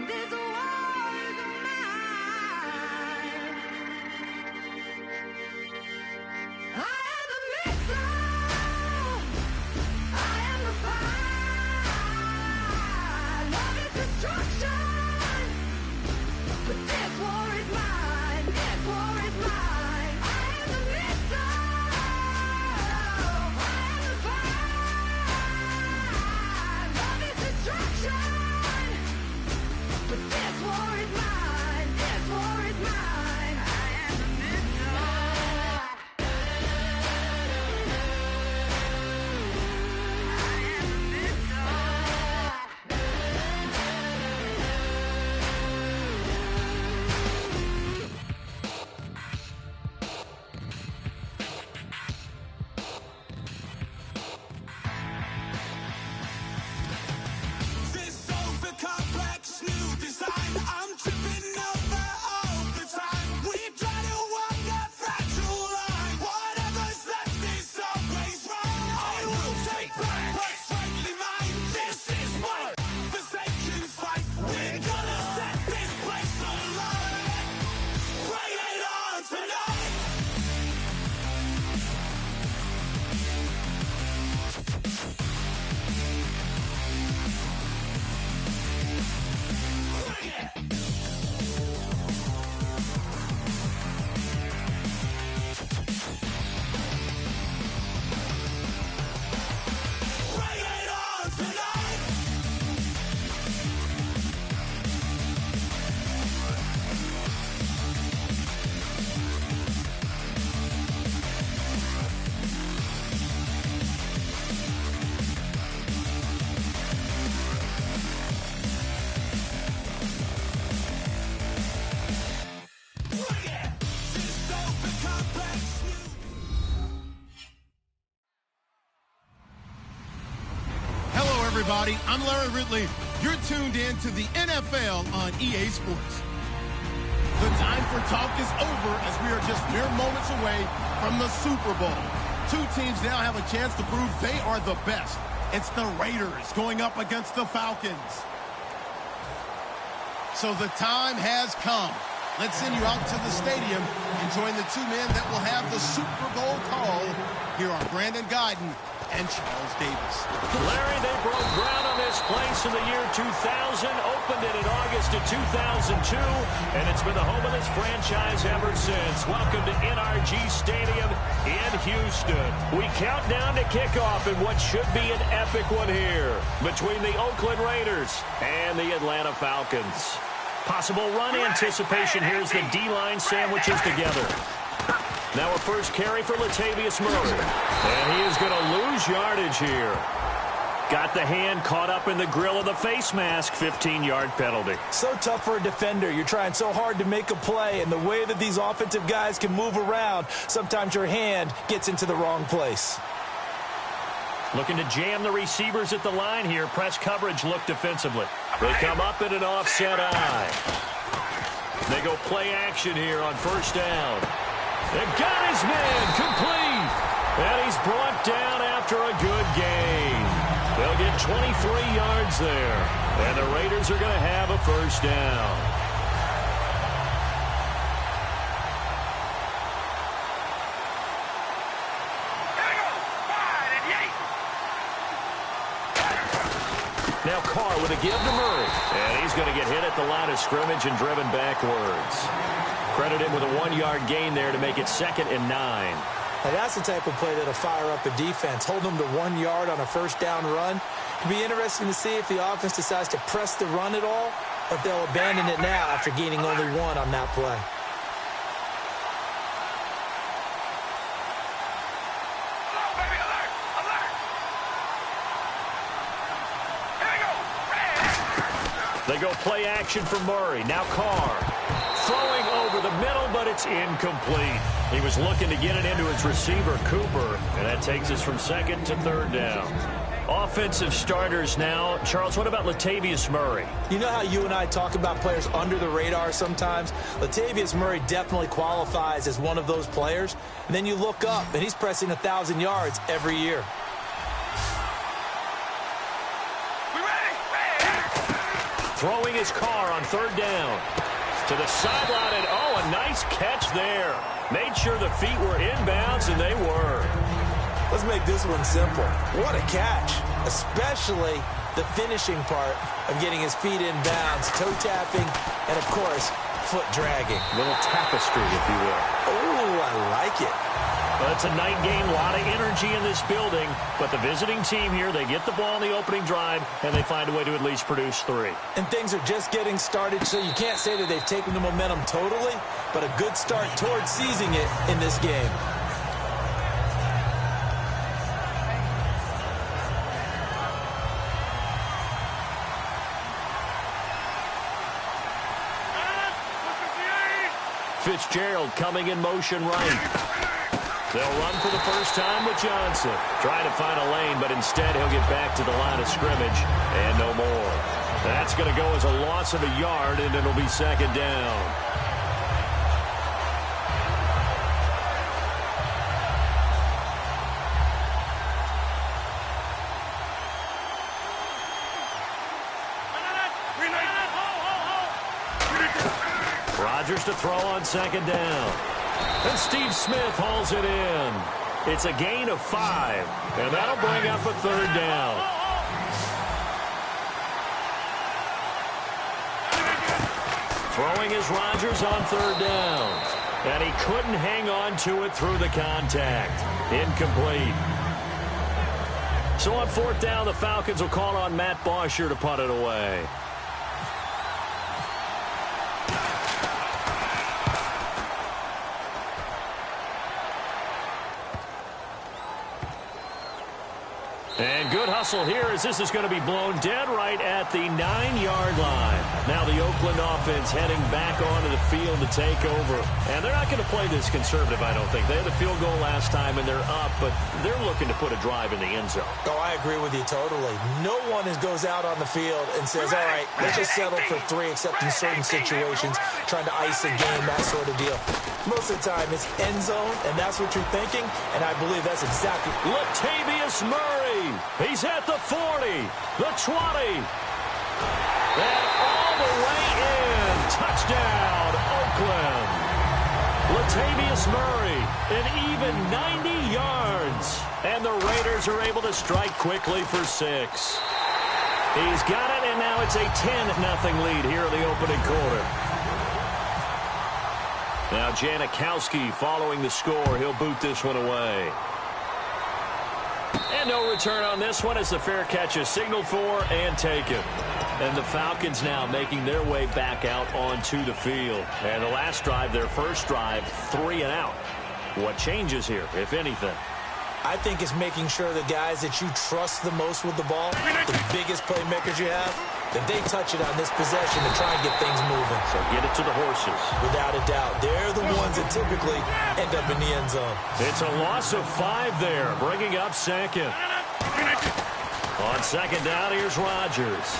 This war is mine. I am the missile. I am the fire. Love is destruction. But this war is mine. This war is mine. I am the missile. I am the fire. Love is destruction. But this war is mine. This war is mine. I am the missile. I am the This over-complex new design, I'm tripping over all the time. We try to walk that fragile line. Whatever's left is always right. I will take back what's rightly mine. This is my forsaken fight. We're gonna set this place alight. Bring it on tonight. Bring it. Bring it on tonight. Bring it. This over-complex new. Hello, everybody. I'm Larry Ridley. You're tuned in to the NFL on EA Sports. The time for talk is over as we are just mere moments away from the Super Bowl. Two teams now have a chance to prove they are the best. It's the Raiders going up against the Falcons. So the time has come. Let's send you out to the stadium and join the two men that will have the Super Bowl call. Here are Brandon Guyton and Charles Davis. Larry, they broke ground on this place in the year 2000, opened it in August of 2002, and it's been the home of this franchise ever since. Welcome to NRG Stadium in Houston. We count down to kickoff in what should be an epic one here between the Oakland Raiders and the Atlanta Falcons. Possible run anticipation here as the D-line sandwiches together. Now a first carry for Latavius Murray. And he is going to lose yardage here. Got the hand caught up in the grill of the face mask. 15-yard penalty. So tough for a defender. You're trying so hard to make a play, and the way that these offensive guys can move around, sometimes your hand gets into the wrong place. Looking to jam the receivers at the line here. Press coverage look defensively. They come up in an offset eye. They go play action here on first down. They've got his man complete. And he's brought down after a good gain. They'll get 23 yards there. And the Raiders are going to have a first down. Now Carr with a give to Murray. And he's going to get hit at the line of scrimmage and driven backwards. Credit him with a 1-yard gain there to make it 2nd and 9. Now that's the type of play that'll fire up a defense. Hold them to 1 yard on a first down run. It'll be interesting to see if the offense decides to press the run at all, or if they'll abandon it now after gaining only 1 on that play. They go play action for Murray. Now Carr throwing over the middle, but it's incomplete. He was looking to get it into his receiver, Cooper, and that takes us from 2nd to 3rd down. Offensive starters now. Charles, what about Latavius Murray? You know how you and I talk about players under the radar sometimes? Latavius Murray definitely qualifies as one of those players. And then you look up, and he's pressing 1,000 yards every year. Throwing is his car on 3rd down. To the sideline, and oh, a nice catch there. Made sure the feet were inbounds, and they were. Let's make this one simple. What a catch, especially the finishing part of getting his feet in bounds, toe tapping, and, of course, foot dragging. Little tapestry, if you will. Oh, I like it. Well, it's a night game, a lot of energy in this building, but the visiting team here, they get the ball in the opening drive, and they find a way to at least produce 3. And things are just getting started, so you can't say that they've taken the momentum totally, but a good start towards seizing it in this game. Fitzgerald coming in motion right. They'll run for the first time with Johnson. Trying to find a lane, but instead he'll get back to the line of scrimmage and no more. That's going to go as a loss of a yard, and it'll be 2nd down. Rodgers to throw on 2nd down. And Steve Smith hauls it in. It's a gain of 5, and that'll bring up a 3rd down. Throwing is Rodgers on 3rd down. And he couldn't hang on to it through the contact. Incomplete. So on 4th down, the Falcons will call on Matt Bosher to punt it away. And good hustle here as this is going to be blown dead right at the 9-yard line. Now the Oakland offense heading back onto the field to take over. And they're not going to play this conservative, I don't think. They had the field goal last time, and they're up, but they're looking to put a drive in the end zone. Oh, I agree with you totally. No one goes out on the field and says, all right, let's just settle for 3, except in certain situations, trying to ice a game, that sort of deal. Most of the time, it's end zone, and that's what you're thinking, and I believe that's exactly. Latavius Murray. He's at the 40, the 20, and all the way in. Touchdown, Oakland. Latavius Murray, an even 90 yards. And the Raiders are able to strike quickly for 6. He's got it, and now it's a 10-0 lead here in the opening quarter. Now Janikowski following the score. He'll boot this one away. And no return on this one as the fair catch is signaled for and taken. And the Falcons now making their way back out onto the field. And the last drive, their first drive, 3 and out. What changes here, if anything? I think it's making sure the guys that you trust the most with the ball, the biggest playmakers you have, that they touch it on this possession to try and get things moving. So get it to the horses. Without a doubt. They're the ones that typically end up in the end zone. It's a loss of 5 there, bringing up 2nd. On 2nd down, here's Rodgers.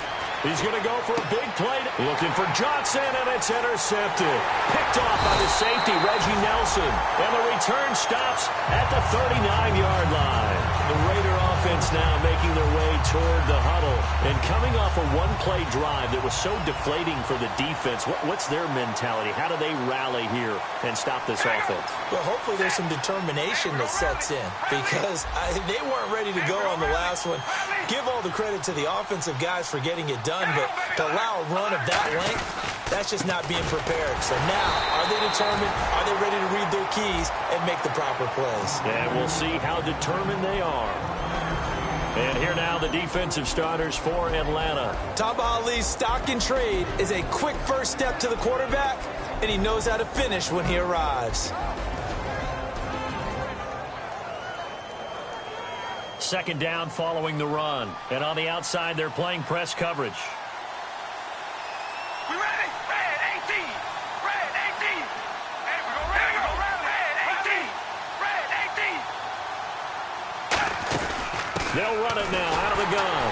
He's going to go for a big play. Looking for Johnson, and it's intercepted. Picked off by the safety, Reggie Nelson. And the return stops at the 39-yard line. The Raider offense now making their way toward the huddle. And coming off a one-play drive that was so deflating for the defense, what's their mentality? How do they rally here and stop this offense? Well, hopefully there's some determination that sets in because they weren't ready to go on the last one. Give all the credit to the offensive guys for getting it done, but to allow a run of that length, that's just not being prepared. So now, are they determined? Are they ready to read their keys and make the proper plays? And we'll see how determined they are. And here now the defensive starters for Atlanta. Tamba Hali's stock and trade is a quick first step to the quarterback, and he knows how to finish when he arrives. 2nd down following the run. And on the outside, they're playing press coverage. We ready? Red 18. Red 18. Hey, we go red. We go red. Red 18. Red 18. They'll run it now out of the gun.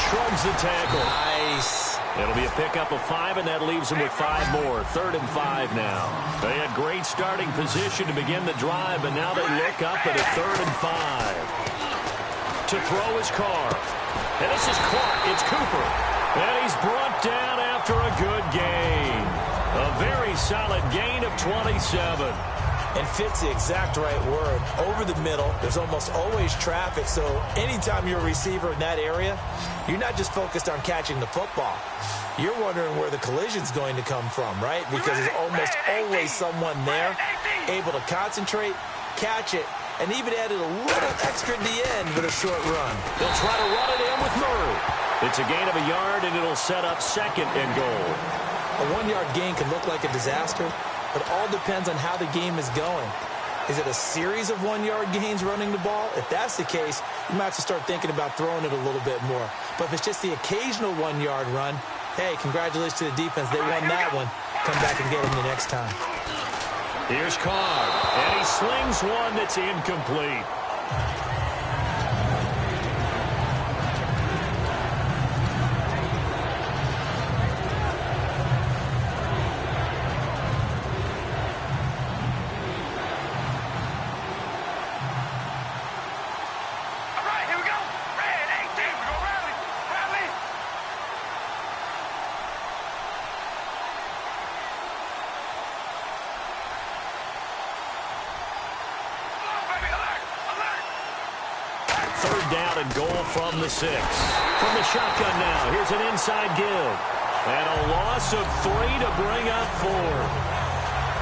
Shrugs the tackle. Nice. It'll be a pickup of 5, and that leaves them with 5 more. 3rd and 5 now. They had great starting position to begin the drive, but now they look up at a 3rd and 5. To throw his car. And this is caught. It's Cooper. And he's brought down after a good gain. A very solid gain of 27. And fits the exact right word. Over the middle, there's almost always traffic, so anytime you're a receiver in that area, you're not just focused on catching the football. You're wondering where the collision's going to come from, right? Because there's almost always someone there able to concentrate, catch it, and even added a little extra at the end with a short run. They'll try to run it in with Murray. It's a gain of a yard, and it'll set up 2nd and goal. A 1-yard gain can look like a disaster, but all depends on how the game is going. Is it a series of 1-yard gains running the ball? If that's the case, you might have to start thinking about throwing it a little bit more. But if it's just the occasional 1-yard run, hey, congratulations to the defense. They won that one. Come back and get them the next time. Here's Carr, and he slings one that's incomplete. Third down and goal from the 6. From the shotgun now, here's an inside give. And a loss of 3 to bring up 4.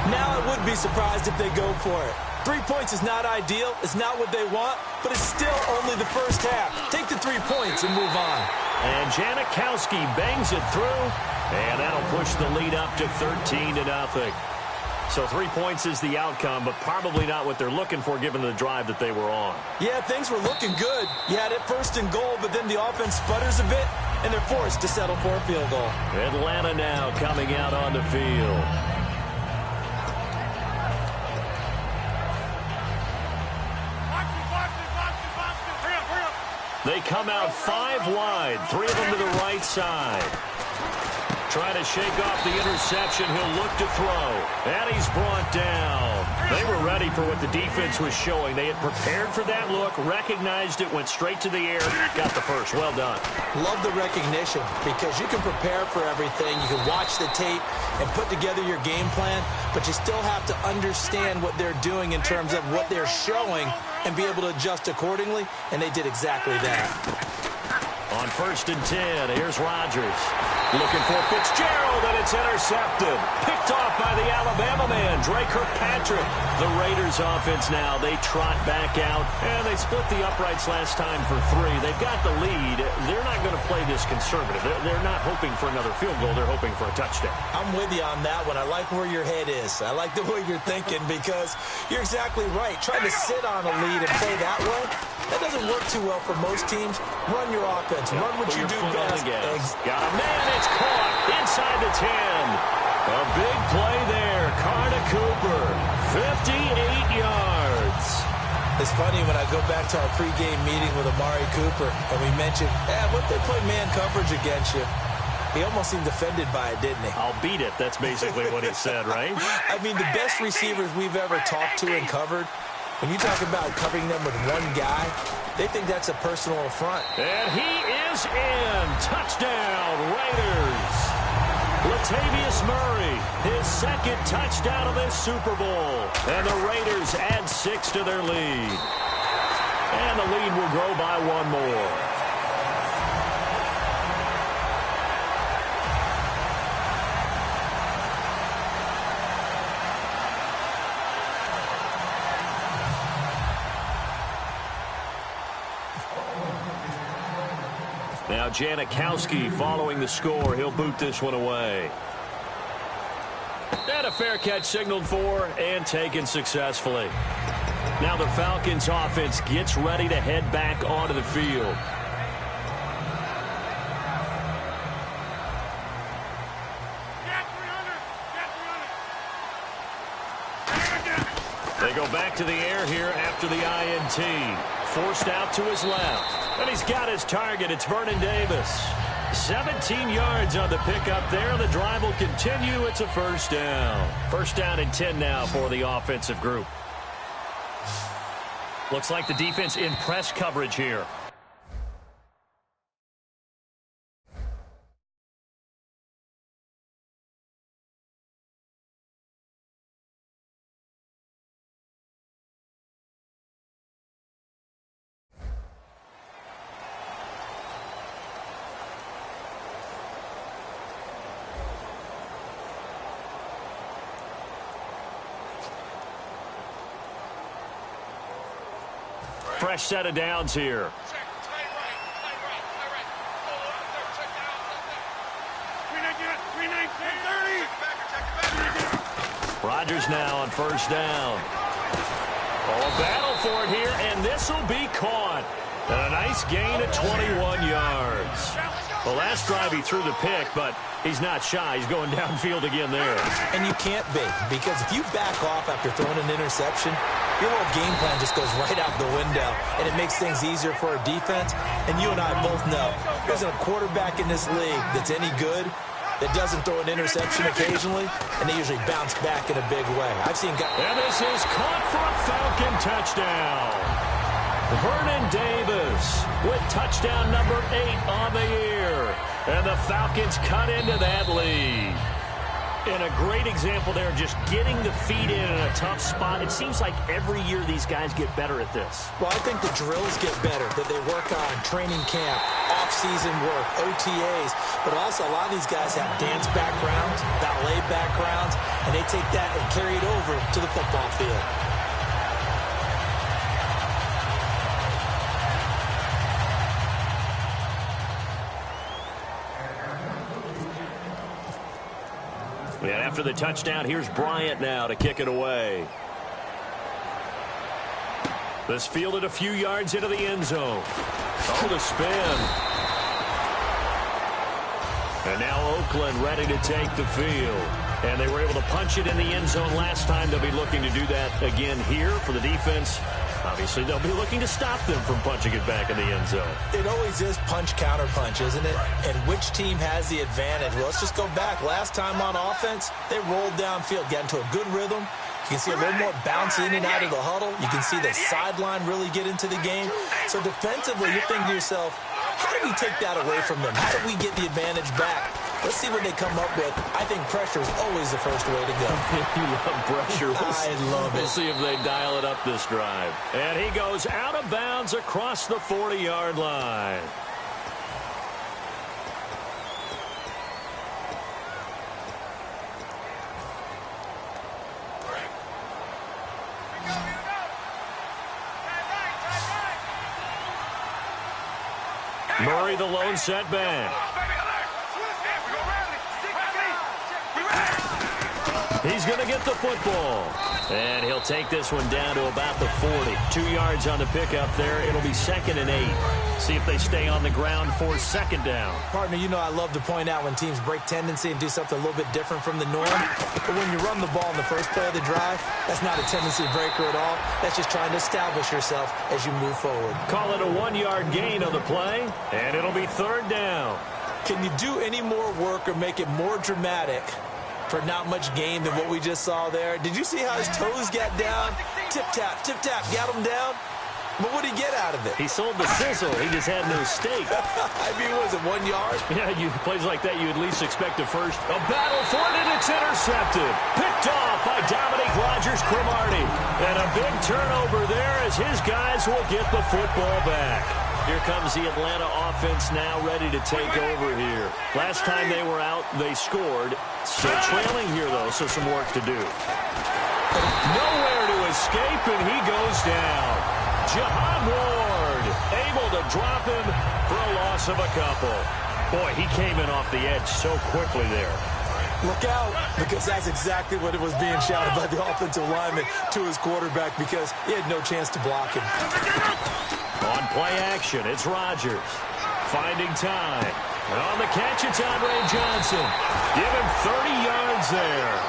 Now I would be surprised if they go for it. 3 points is not ideal. It's not what they want, but it's still only the first half. Take the 3 points and move on. And Janikowski bangs it through, and that'll push the lead up to 13-0. So 3 points is the outcome, but probably not what they're looking for given the drive that they were on. Yeah, things were looking good. You had it 1st and goal, but then the offense sputters a bit, and they're forced to settle for a field goal. Atlanta now coming out on the field. They come out 5 wide, 3 of them to the right side. Trying to shake off the interception. He'll look to throw. And he's brought down. They were ready for what the defense was showing. They had prepared for that look, recognized it, went straight to the air, got the first. Well done. Love the recognition because you can prepare for everything. You can watch the tape and put together your game plan, but you still have to understand what they're doing in terms of what they're showing and be able to adjust accordingly, and they did exactly that. On 1st and 10, here's Rodgers. Looking for Fitzgerald, and it's intercepted. Picked off by the Alabama man, Drake Kirkpatrick. The Raiders offense now, they trot back out, and they split the uprights last time for 3. They've got the lead. They're not going to play this conservative. They're not hoping for another field goal. They're hoping for a touchdown. I'm with you on that one. I like where your head is. I like the way you're thinking because you're exactly right. Trying to sit on a lead and play that way, that doesn't work too well for most teams. Run your offense. Run what you do best. Got a man. It's caught inside the 10. A big play there. Carr to Cooper. 58 yards. It's funny when I go back to our pregame meeting with Amari Cooper and we mentioned, what if they play man coverage against you? He almost seemed offended by it, didn't he? I'll beat it. That's basically what he said, right? I mean, the best receivers we've ever talked to and covered, when you talk about covering them with one guy, they think that's a personal affront. And he is in. Touchdown, Raiders. Latavius Murray, his 2nd touchdown of this Super Bowl. And the Raiders add 6 to their lead. And the lead will grow by 1 more. Now Janikowski following the score. He'll boot this one away. And a fair catch signaled for and taken successfully. Now the Falcons offense gets ready to head back onto the field. They go back to the air here after the INT. Forced out to his left. And he's got his target. It's Vernon Davis. 17 yards on the pickup there. The drive will continue. It's a 1st down. 1st down and 10 now for the offensive group. Looks like the defense in press coverage here. fresh set of downs here. Rodgers now on first down. Oh, a battle for it here, and this will be caught. And a nice gain of 21 yards. The last drive he threw the pick, but he's not shy. He's going downfield again there. And you can't be, because if you back off after throwing an interception, your whole game plan just goes right out the window, and it makes things easier for our defense. And you and I both know there's a quarterback in this league that's any good that doesn't throw an interception occasionally, and they usually bounce back in a big way. I've seen guys. And this is caught for a Falcon touchdown. Vernon Davis with touchdown number 8 on the year. And the Falcons cut into that lead. And a great example there, just getting the feet in a tough spot. It seems like every year these guys get better at this. Well, I think the drills get better, that they work on training camp, off-season work, OTAs. But also a lot of these guys have dance backgrounds, ballet backgrounds, and they take that and carry it over to the football field. And after the touchdown, here's Bryant now to kick it away. This fielded a few yards into the end zone. Oh, the spin. And now Oakland ready to take the field. And they were able to punch it in the end zone last time. They'll be looking to do that again here for the defense. Obviously, they'll be looking to stop them from punching it back in the end zone. It always is punch-counter-punch, isn't it? And which team has the advantage? Well, let's just go back. Last time on offense, they rolled downfield, got into a good rhythm. You can see a little more bounce in and out of the huddle. You can see the sideline really get into the game. So defensively, you're thinking to yourself, how do we take that away from them? How do we get the advantage back? Let's see what they come up with. I think pressure is always the first way to go. You love pressure. I love it. We'll see if they dial it up this drive. And he goes out of bounds across the 40-yard line. Murray, the lone setback. He's going to get the football. And he'll take this one down to about the 40. 2 yards on the pickup there. It'll be 2nd and 8. See if they stay on the ground for second down. Partner, you know I love to point out when teams break tendency and do something a little bit different from the norm. But when you run the ball in the first play of the drive, that's not a tendency breaker at all. That's just trying to establish yourself as you move forward. Call it a 1-yard gain on the play, and it'll be 3rd down. Can you do any more work or make it more dramatic for not much gain than what we just saw there? Did you see how his toes got down? Tip-tap, got him down. But what did he get out of it? He sold the sizzle. He just had no steak. I mean, was it 1 yard? Yeah, plays like that, you at least expect a first. A battle for it, and it's intercepted. Picked off by Dominique Rodgers-Cromartie. And a big turnover there as his guys will get the football back. Here comes the Atlanta offense now ready to take over here. Last time they were out, they scored. Still trailing here, though, so some work to do. Nowhere to escape, and he goes down. Jahan Ward able to drop him for a loss of a couple. Boy, he came in off the edge so quickly there. Look out, because that's exactly what it was being shouted by the offensive lineman to his quarterback, because he had no chance to block him. On play action, it's Rodgers. Finding time. And on the catch, it's Andre Johnson. Give him 30 yards there.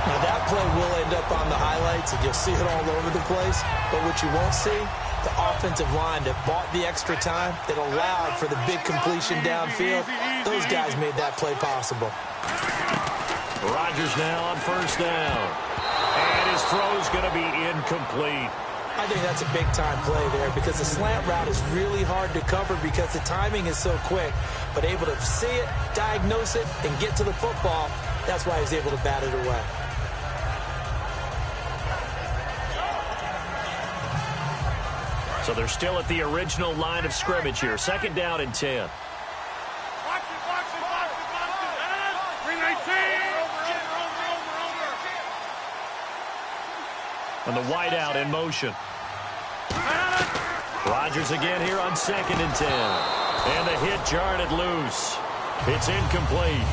Now, that play will end up on the highlights, and you'll see it all over the place. But what you won't see, the offensive line that bought the extra time, that allowed for the big completion downfield, those guys made that play possible. Rodgers now on first down. And his throw's going to be incomplete. I think that's a big-time play there because the slant route is really hard to cover because the timing is so quick. But able to see it, diagnose it, and get to the football, that's why he was able to bat it away. So they're still at the original line of scrimmage here. 2nd down and 10. And the wideout in motion. Rodgers again here on 2nd and 10. And the hit jarred it loose. It's incomplete.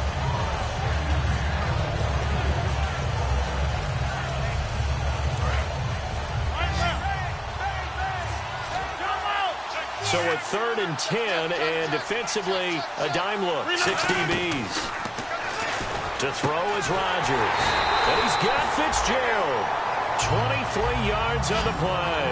So a 3rd and 10, and defensively, a dime look. 6 DBs. To throw is Rodgers. And he's got Fitzgerald. 23 yards on the play.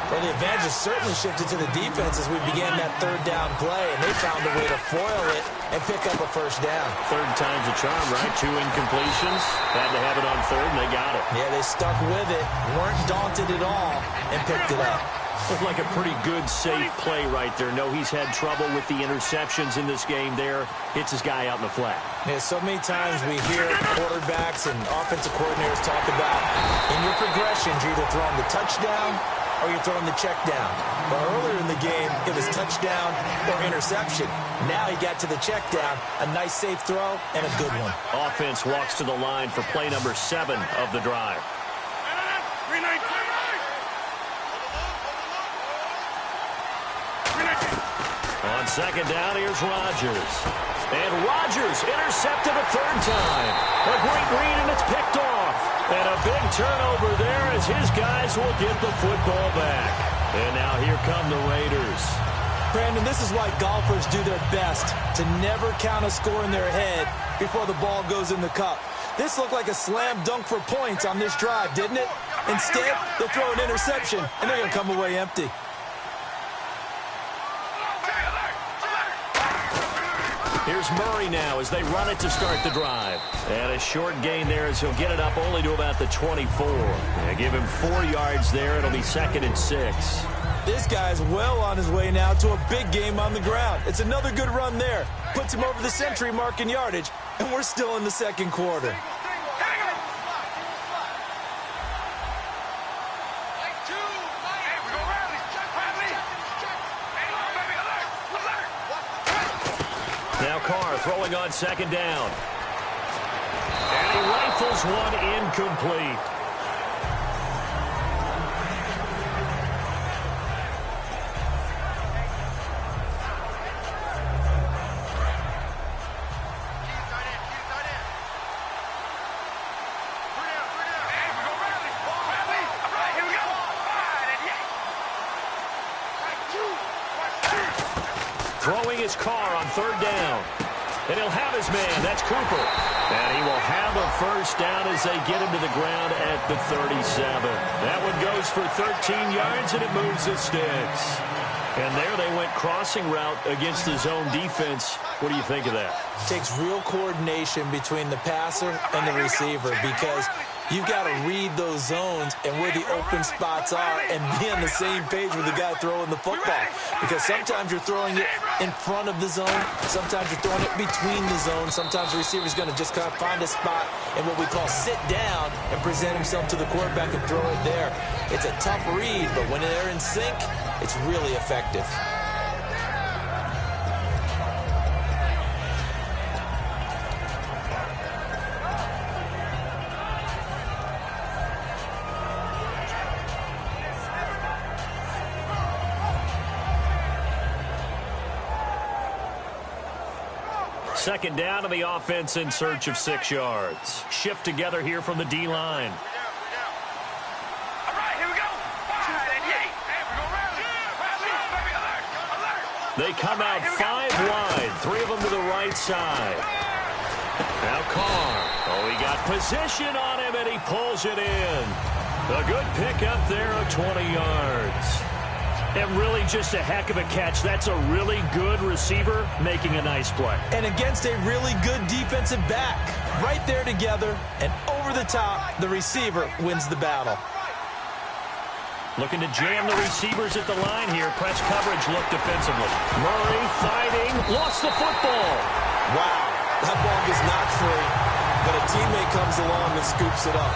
Well, the advantage has certainly shifted to the defense as we began that 3rd down play, and they found a way to foil it and pick up a 1st down. 3rd time's a charm, right? 2 incompletions. Had to have it on 3rd, and they got it. Yeah, they stuck with it, weren't daunted at all, and picked it up. Looked like a pretty good, safe play right there. No, he's had trouble with the interceptions in this game there. Hits his guy out in the flat. Yeah, so many times we hear quarterbacks and offensive coordinators talk about in your progressions, you're either throwing the touchdown or you're throwing the check down. But earlier in the game, it was touchdown or interception. Now he got to the check down, a nice safe throw, and a good one. Offense walks to the line for play number 7 of the drive. On 2nd down, here's Rodgers. And Rodgers intercepted a 3rd time. A great read, and it's picked off. And a big turnover there as his guys will get the football back. And now here come the Raiders. Brandon, this is why golfers do their best to never count a score in their head before the ball goes in the cup. This looked like a slam dunk for points on this drive, didn't it? Instead, they'll throw an interception, and they're going to come away empty. Here's Murray now as they run it to start the drive. And a short gain there as he'll get it up only to about the 24. They give him 4 yards there. It'll be 2nd and 6. This guy's well on his way now to a big game on the ground. It's another good run there. Puts him over the century mark in yardage, and we're still in the 2nd quarter. Now Carr throwing on 2nd down. And he rifles one incomplete. Throwing his Carr on 3rd down. And he'll have his man. That's Cooper. And he will have a 1st down as they get him to the ground at the 37. That one goes for 13 yards, and it moves the sticks. And there they went crossing route against the zone defense. What do you think of that? It takes real coordination between the passer and the receiver because you've got to read those zones and where the open spots are and be on the same page with the guy throwing the football. Because sometimes you're throwing it in front of the zone. Sometimes you're throwing it between the zones. Sometimes the receiver's going to just kind of find a spot and what we call sit down and present himself to the quarterback and throw it there. It's a tough read, but when they're in sync, it's really effective. Second down to the offense in search of 6 yards. Shift together here from the D-line. They come out 5 wide, 3 of them to the right side. Now Carr. Oh, he got position on him, and he pulls it in. A good pickup there of 20 yards. And really just a heck of a catch. That's a really good receiver making a nice play. And against a really good defensive back. Right there together, and over the top, the receiver wins the battle. Looking to jam the receivers at the line here. Press coverage look defensively. Murray fighting. Lost the football. Wow. That ball gets knocked free, but a teammate comes along and scoops it up.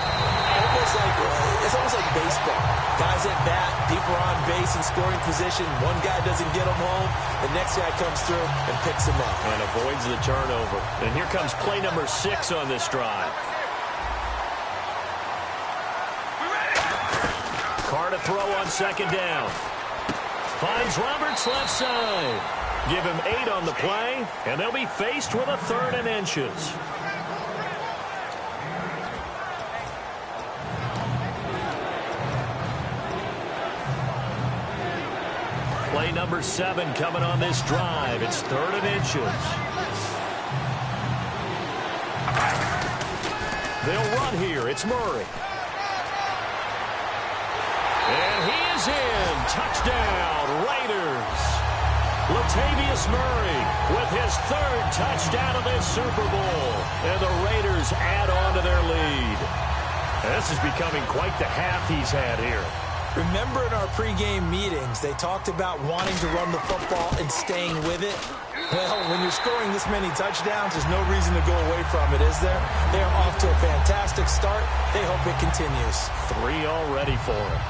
It's almost like baseball. Guys at bat, people are on base in scoring position. One guy doesn't get him home. The next guy comes through and picks him up. And avoids the turnover. And here comes play number 6 on this drive. Carr to throw on 2nd down. Finds Roberts left side. Give him 8 on the play, and they'll be faced with a 3rd and inches. Play number 7 coming on this drive. It's 3rd and inches. They'll run here. It's Murray. And he is in. Touchdown, Raiders. Latavius Murray with his 3rd touchdown of this Super Bowl. And the Raiders add on to their lead. This is becoming quite the half he's had here. Remember in our pregame meetings, they talked about wanting to run the football and staying with it? Well, when you're scoring this many touchdowns, there's no reason to go away from it, is there? They're off to a fantastic start. They hope it continues. 3 already for him.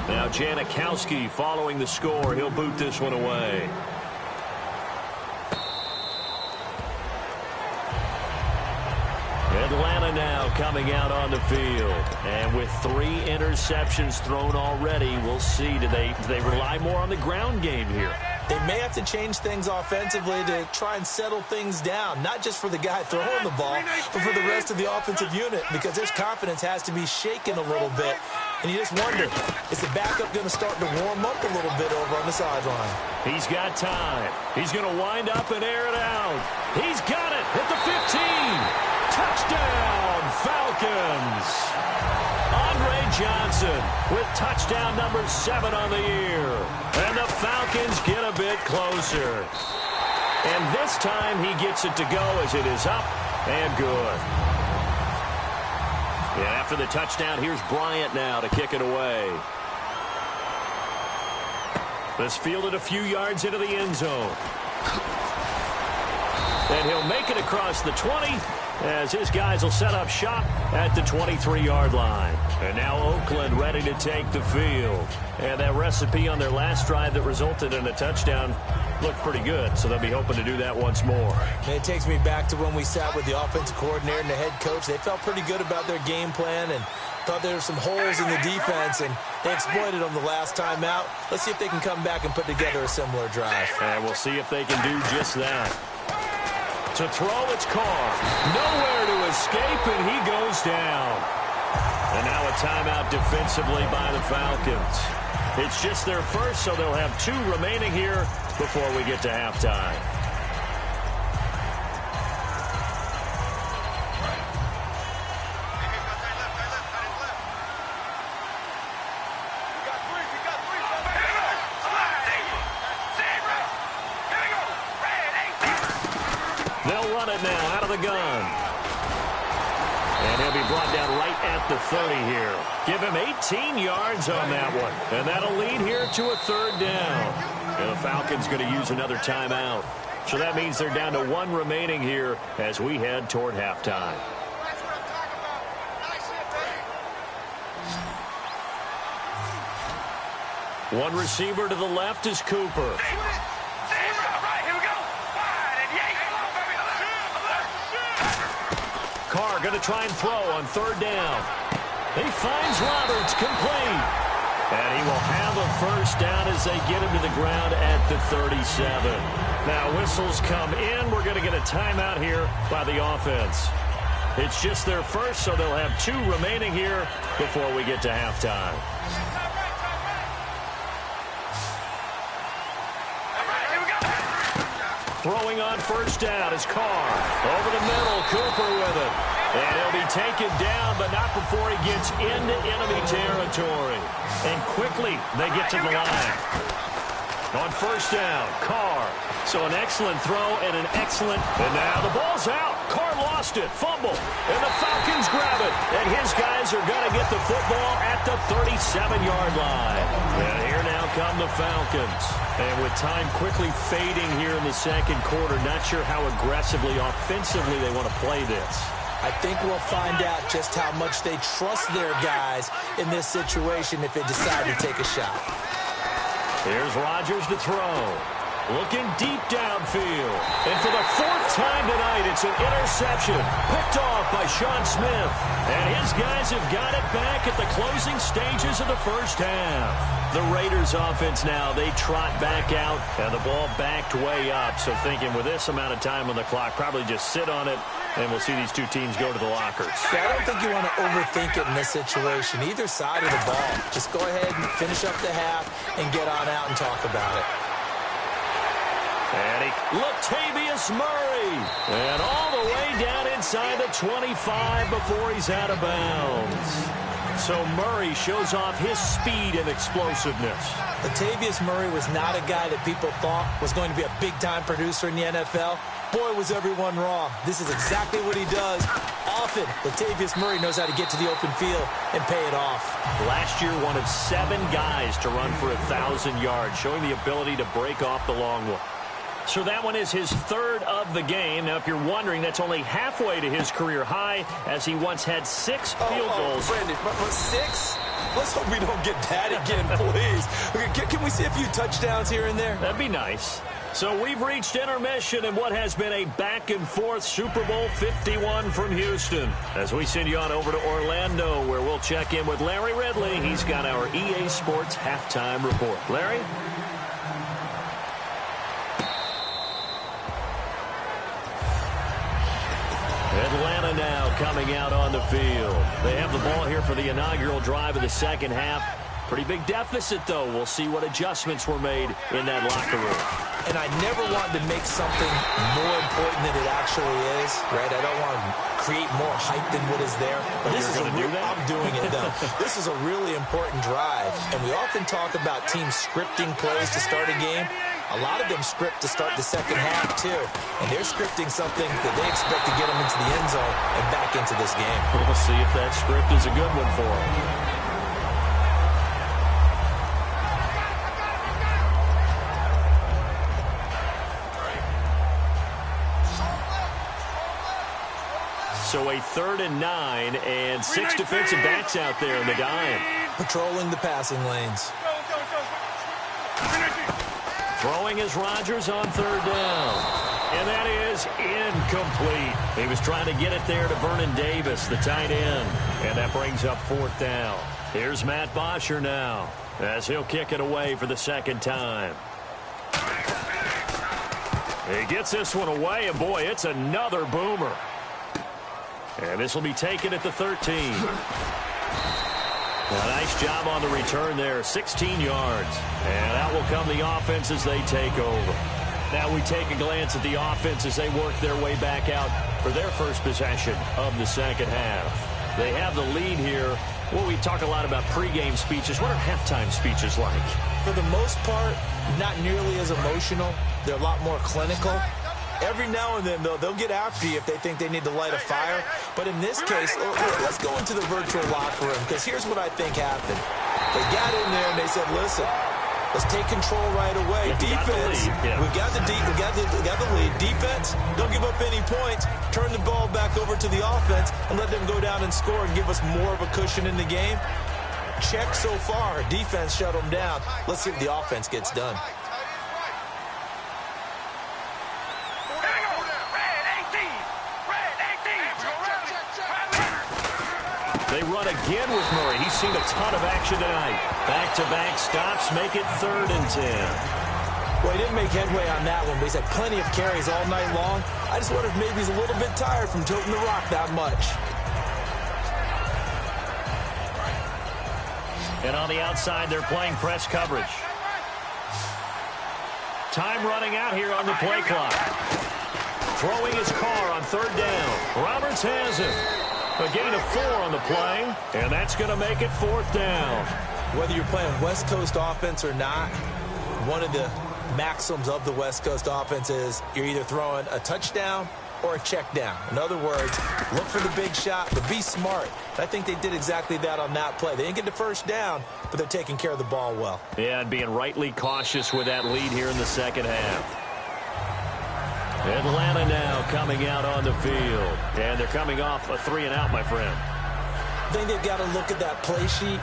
Now Janikowski following the score. He'll boot this one away. Atlanta now coming out on the field. And with 3 interceptions thrown already, we'll see. Do they rely more on the ground game here? They may have to change things offensively to try and settle things down, not just for the guy throwing the ball, but for the rest of the offensive unit, because his confidence has to be shaken a little bit. And you just wonder, is the backup going to start to warm up a little bit over on the sideline? He's got time. He's going to wind up and air it out. He's got it at the 15. Touchdown, Falcons. Andre Johnson with touchdown number 7 on the year. And the Falcons get a bit closer. And this time he gets it to go as it is up and good. And after the touchdown, here's Bryant now to kick it away. This fielded a few yards into the end zone. And he'll make it across the 20 as his guys will set up shop at the 23-yard line. And now Oakland ready to take the field. And that recipe on their last drive that resulted in a touchdown looked pretty good, so they'll be hoping to do that once more. And it takes me back to when we sat with the offensive coordinator and the head coach. They felt pretty good about their game plan and thought there were some holes in the defense, and they exploited them the last time out. Let's see if they can come back and put together a similar drive. And we'll see if they can do just that. To throw, it's Carr. Nowhere to escape, and he goes down. And now a timeout defensively by the Falcons. It's just their first, so they'll have 2 remaining here before we get to halftime. They'll run it now out of the gun. And he'll be brought down right at the 30 here. Give him 18 yards on that one. And that'll lead here to a 3rd down. And the Falcons going to use another timeout. So that means they're down to 1 remaining here as we head toward halftime. One receiver to the left is Cooper. Carr going to try and throw on 3rd down. He finds Roberts complete. And he will have a 1st down as they get him to the ground at the 37. Now whistles come in. We're going to get a timeout here by the offense. It's just their first, so they'll have 2 remaining here before we get to halftime. Throwing on 1st down is Carr. Over the middle, Cooper with it. And he'll be taken down, but not before he gets into enemy territory. And quickly, they get to the line. On 1st down, Carr. So an excellent throw and an excellent... And now the ball's out. Carr lost it. Fumble. And the Falcons grab it. And his guys are going to get the football at the 37-yard line. And here now come the Falcons. And with time quickly fading here in the 2nd quarter, not sure how aggressively, offensively they want to play this. I think we'll find out just how much they trust their guys in this situation if they decide to take a shot. Here's Rodgers to throw. Looking deep downfield. And for the fourth time tonight, it's an interception. Picked off by Sean Smith. And his guys have got it back at the closing stages of the first half. The Raiders offense now, they trot back out, and the ball backed way up. So thinking with this amount of time on the clock, probably just sit on it, and we'll see these two teams go to the lockers. Yeah, I don't think you want to overthink it in this situation. Either side of the ball. Just go ahead and finish up the half and get on out and talk about it. And Latavius Murray. And all the way down inside the 25 before he's out of bounds. So Murray shows off his speed and explosiveness. Latavius Murray was not a guy that people thought was going to be a big-time producer in the NFL. Boy, was everyone wrong. This is exactly what he does. Often, Latavius Murray knows how to get to the open field and pay it off. Last year, one of 7 guys to run for 1,000 yards, showing the ability to break off the long one. So that one is his 3rd of the game. Now, if you're wondering, that's only halfway to his career high, as he once had 6 field goals. Brandon, 6? Let's hope we don't get that again, please. Can we see a few touchdowns here and there? That'd be nice. So we've reached intermission in what has been a back-and-forth Super Bowl 51 from Houston. As we send you on over to Orlando, where we'll check in with Larry Ridley. He's got our EA Sports halftime report. Larry? Atlanta now coming out on the field. They have the ball here for the inaugural drive of the second half. Pretty big deficit, though. We'll see what adjustments were made in that locker room. And I never wanted to make something more important than it actually is, right? I don't want to create more hype than what is there. But this is I'm doing it, though. This is a really important drive. And we often talk about teams scripting plays to start a game. A lot of them script to start the second half, too. And they're scripting something that they expect to get them into the end zone and back into this game. We'll see if that script is a good one for them. So a 3rd and 9, and 6 defensive backs out there in the dime. Patrolling the passing lanes. Throwing is Rodgers on 3rd down. And that is incomplete. He was trying to get it there to Vernon Davis, the tight end. And that brings up 4th down. Here's Matt Bosher now, as he'll kick it away for the 2nd time. He gets this one away, and boy, it's another boomer. And this will be taken at the 13. A nice job on the return there, 16 yards. And out will come the offense as they take over. Now we take a glance at the offense as they work their way back out for their first possession of the second half. They have the lead here. Well, we talk a lot about pregame speeches. What are halftime speeches like? For the most part, not nearly as emotional. They're a lot more clinical. Every now and then, though, they'll get after you if they think they need to light a fire. But in this case, let's go into the virtual locker room, because here's what I think happened. They got in there and they said, listen, let's take control right away. Defense, we got the lead. Defense, don't give up any points. Turn the ball back over to the offense and let them go down and score and give us more of a cushion in the game. Check so far. Defense shut them down. Let's see if the offense gets done. They run again with Murray. He's seen a ton of action tonight. Back-to-back stops make it 3rd and 10. Well, he didn't make headway on that one, but he's had plenty of carries all night long. I just wonder if maybe he's a little bit tired from toting the rock that much. And on the outside, they're playing press coverage. Time running out here on the play clock. Throwing his car on 3rd down. Roberts has it. A gain of 4 on the play, and that's going to make it 4th down. Whether you're playing West Coast offense or not, one of the maxims of the West Coast offense is you're either throwing a touchdown or a check down. In other words, look for the big shot, but be smart. I think they did exactly that on that play. They didn't get the first down, but they're taking care of the ball well. Yeah, and being rightly cautious with that lead here in the second half. Atlanta now coming out on the field. And they're coming off a 3-and-out, my friend. I think they've got to look at that play sheet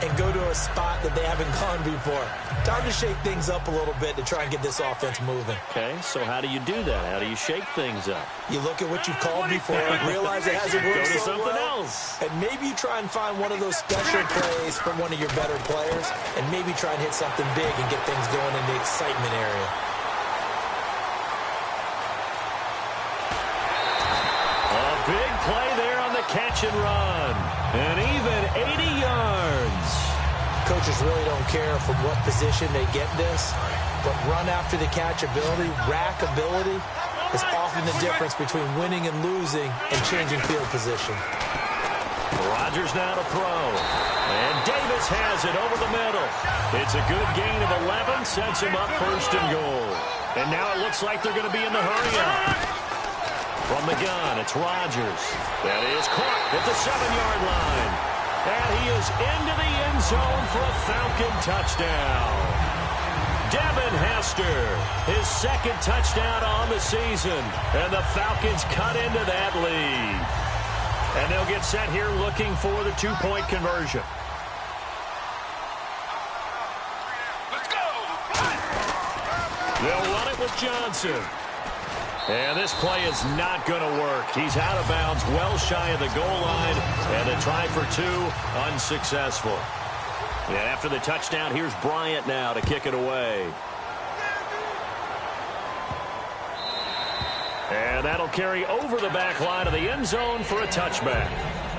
and go to a spot that they haven't gone before. Time to shake things up a little bit to try and get this offense moving. Okay, so how do you do that? How do you shake things up? You look at what you called before, realize it hasn't worked Go to so something well, else. and maybe you try and find one of those special plays from one of your better players, and maybe try and hit something big and get things going in the excitement area. A big play there on the catch and run. And even 80 yards. Coaches really don't care from what position they get this, but run after the catch ability, rack ability, is often the difference between winning and losing and changing field position. Rodgers now to throw. And Davis has it over the middle. It's a good gain of 11, sets him up first and goal. And now it looks like they're going to be in the hurry-up. From the gun, it's Rodgers. That is caught at the 7-yard line. And he is into the end zone for a Falcon touchdown. Devin Hester, his second touchdown on the season. And the Falcons cut into that lead. And they'll get set here looking for the two-point conversion. Let's go! They'll run it with Johnson. And this play is not going to work. He's out of bounds, well shy of the goal line. And a try for two, unsuccessful. And after the touchdown, here's Bryant now to kick it away. And that'll carry over the back line of the end zone for a touchback.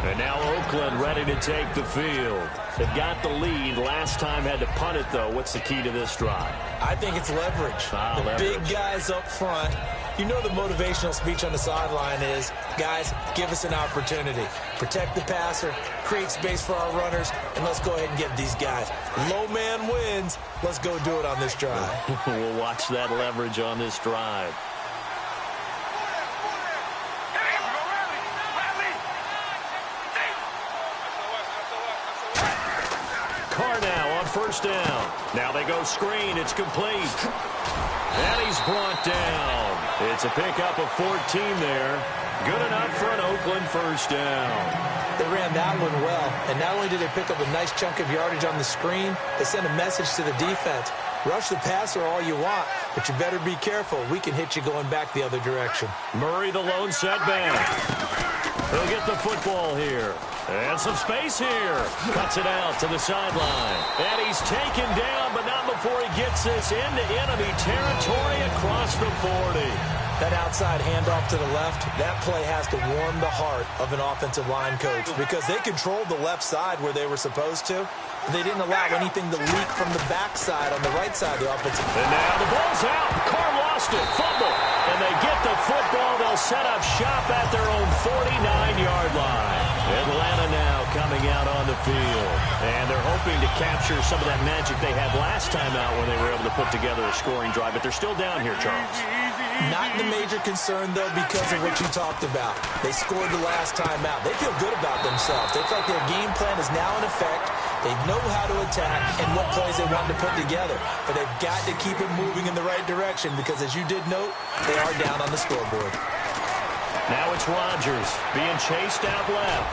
And now Oakland ready to take the field. They've got the lead. Last time had to punt it, though. What's the key to this drive? I think it's leverage. The big guys up front. You know the motivational speech on the sideline is, guys, give us an opportunity. Protect the passer, create space for our runners, and let's go ahead and get these guys. Low man wins. Let's go do it on this drive. We'll watch that leverage on this drive. Carr now on first down. Now they go screen. It's complete. And he's brought down. It's a pickup of 14 there. Good enough for an Oakland first down. They ran that one well, and not only did they pick up a nice chunk of yardage on the screen, they sent a message to the defense. Rush the passer all you want, but you better be careful. We can hit you going back the other direction. Murray the lone setback. He'll get the football here. And some space here. Cuts it out to the sideline. And he's taken down, but not before he gets this into enemy territory across the 40. That outside handoff to the left, that play has to warm the heart of an offensive line coach because they controlled the left side where they were supposed to. They didn't allow anything to leak from the backside on the right side of the offensive line. And now the ball's out. Carr lost it. Fumble. And they get the football. They'll set up shop at their own 49-yard line. Atlanta now coming out on the field. And they're hoping to capture some of that magic they had last time out when they were able to put together a scoring drive. But they're still down here, Charles. Not the major concern, though, because of what you talked about. They scored the last time out. They feel good about themselves. They feel like their game plan is now in effect. They know how to attack and what plays they want to put together. But they've got to keep it moving in the right direction because, as you did note, they are down on the scoreboard. Now it's Rodgers being chased out left.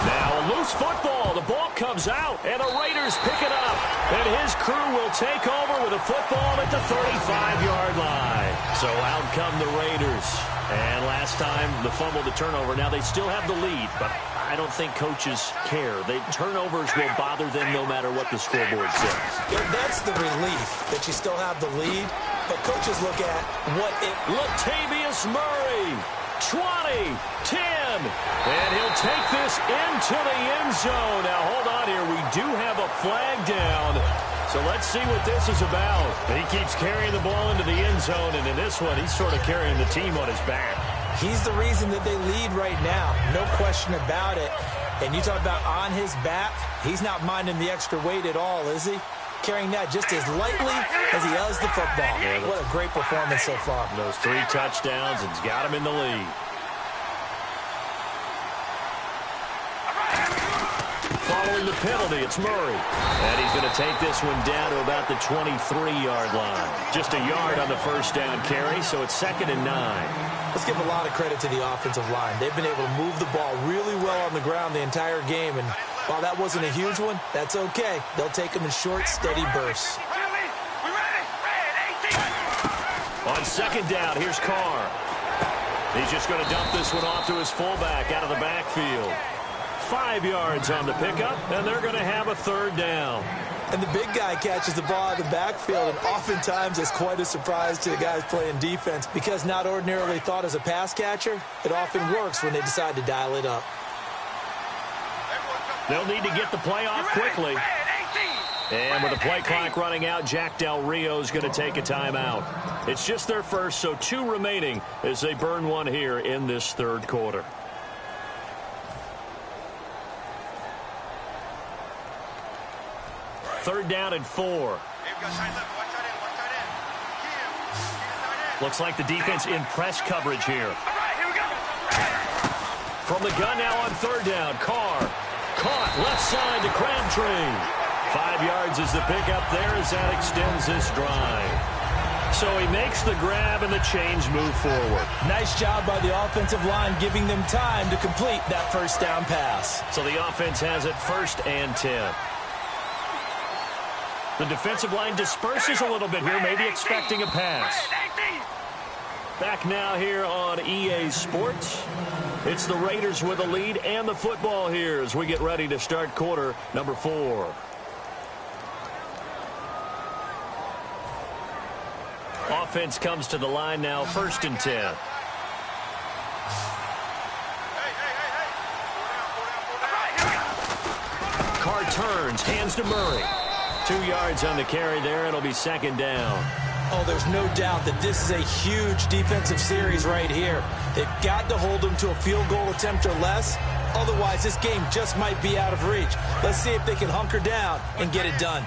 Now a loose football. The ball comes out, and the Raiders pick it up. And his crew will take over with a football at the 35-yard line. So out come the Raiders. And last time, the fumble, the turnover. Now they still have the lead, but I don't think coaches care. Turnovers will bother them no matter what the scoreboard says. Yeah, that's the relief that you still have the lead. But coaches look at what it... Latavius Murray. 20, 10, and he'll take this into the end zone. Now, hold on here. We do have a flag down, so let's see what this is about. He keeps carrying the ball into the end zone, and in this one, he's sort of carrying the team on his back. He's the reason that they lead right now. No question about it. And you talk about on his back, he's not minding the extra weight at all, is he? Carrying that just as lightly as he does the football. Yeah, what a great performance so far. Those 3 touchdowns, and he's got him in the lead. Following incurring the penalty. It's Murray. And he's going to take this one down to about the 23-yard line. Just a yard on the first down carry, so it's 2nd and 9. Let's give a lot of credit to the offensive line. They've been able to move the ball really well on the ground the entire game, and while that wasn't a huge one, that's okay. They'll take them in short, steady bursts. On 2nd down, here's Carr. He's just going to dump this one off to his fullback out of the backfield. 5 yards on the pickup, and they're going to have a 3rd down. And the big guy catches the ball out of the backfield, and oftentimes it's quite a surprise to the guys playing defense because not ordinarily thought as a pass catcher, it often works when they decide to dial it up. They'll need to get the play off quickly. And with the play clock running out, Jack Del Rio is going to take a timeout. It's just their first, so 2 remaining as they burn one here in this 3rd quarter. Third down and 4. Looks like the defense in press coverage here. From the gun now on 3rd down, Carr. Caught left side to Crabtree. 5 yards is the pickup there as that extends this drive. So he makes the grab and the change move forward. Nice job by the offensive line giving them time to complete that first down pass. So the offense has it 1st and 10. The defensive line disperses a little bit here, maybe expecting a pass. Back now here on EA Sports. It's the Raiders with a lead and the football here as we get ready to start quarter number 4. Offense comes to the line now, 1st and 10. Carr turns, hands to Murray. 2 yards on the carry there. It'll be 2nd down. Oh, there's no doubt that this is a huge defensive series right here. They've got to hold them to a field goal attempt or less. Otherwise, this game just might be out of reach. Let's see if they can hunker down and get it done.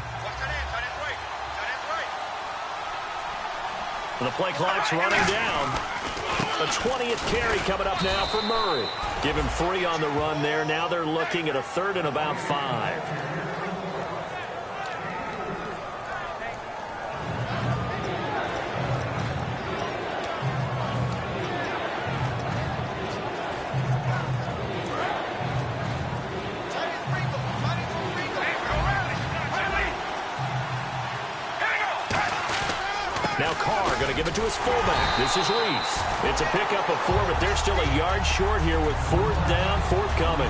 The play clock's running down. A 20th carry coming up now for Murray. Give him 3 on the run there. Now they're looking at a 3rd and about 5. Now Carr going to give it to his fullback. This is Reese. It's a pickup of 4, but they're still a yard short here with 4th down, 4th coming.